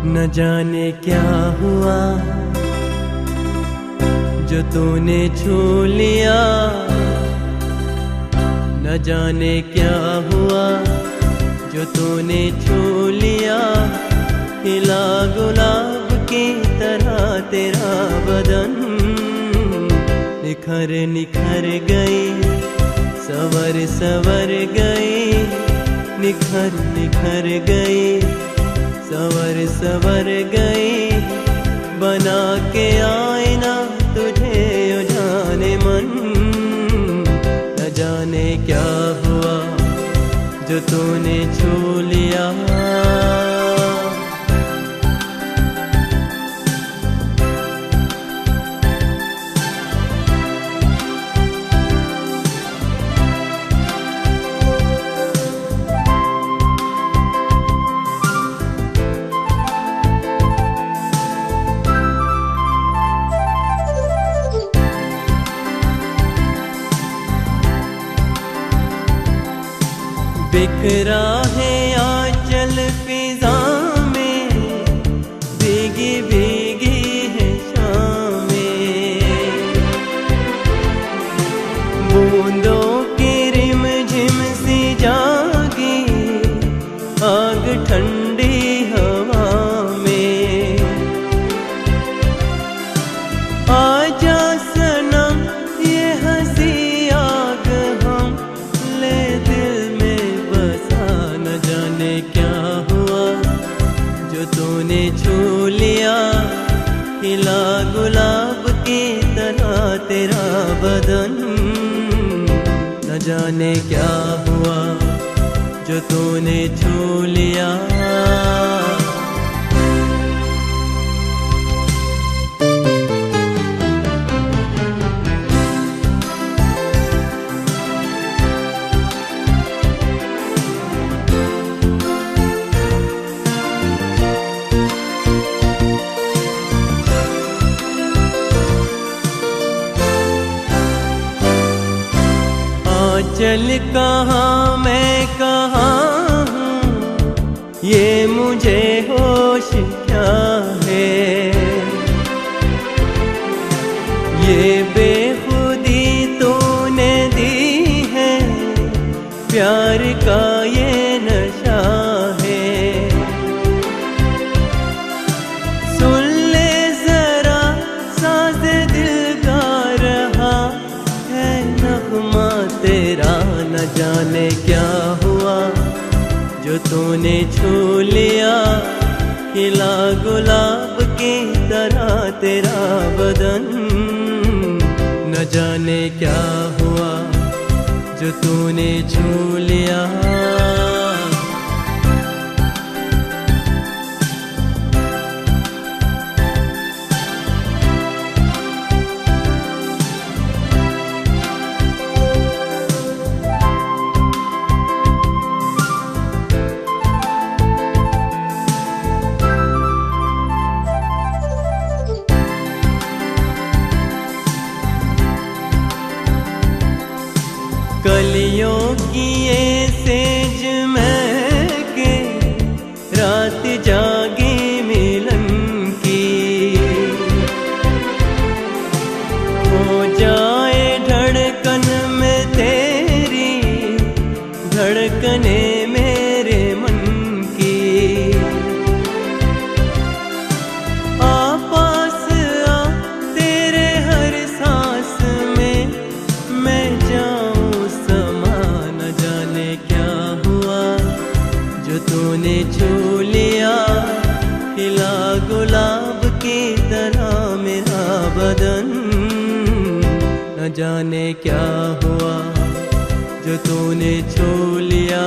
न जाने क्या हुआ जो तूने छू लिया, न जाने क्या हुआ जो तूने छू लिया। खिला गुलाब की तरह तेरा बदन निखर निखर गई, सवर सवर गई, निखर निखर गई, सवर सवर गई। बना के आईना तुझे जाने मन, न जाने क्या हुआ जो तूने छू लिया। बिखरा है आंचल फिजा में, भीगी भीगी है शामें, बूंदों की रिमझिम सी जागी आग ठंडी हवा में। आजा सनम ये हंसी आग हम ले दिल में, न जाने क्या हुआ जो तूने छू लिया। खिला गुलाब की तरह तेरा बदन, न जाने क्या हुआ जो तूने छू लिया। चल कहाँ मैं कहाँ हूँ ये मुझे होश क्या है। ये बेखुदी तूने दी है, प्यार का ये नशा है। सुन ले जरा साज़ दिल गा रहा है नग़मा तेरा। न जाने क्या हुआ जो तूने छू लिया। खिला गुलाब की तरह तेरा बदन, न जाने क्या हुआ जो तूने छू लिया। कलियों की ये सेज महके, रात जागी मिलन की। हो जाए धड़कन में तेरी, धड़कने मेरे मन की। आ पास आ तेरे हर सांस में मैं जाऊं, तूने छू लिया। खिला गुलाब की तरह मेरा बदन, न जाने क्या हुआ जो तूने छू लिया।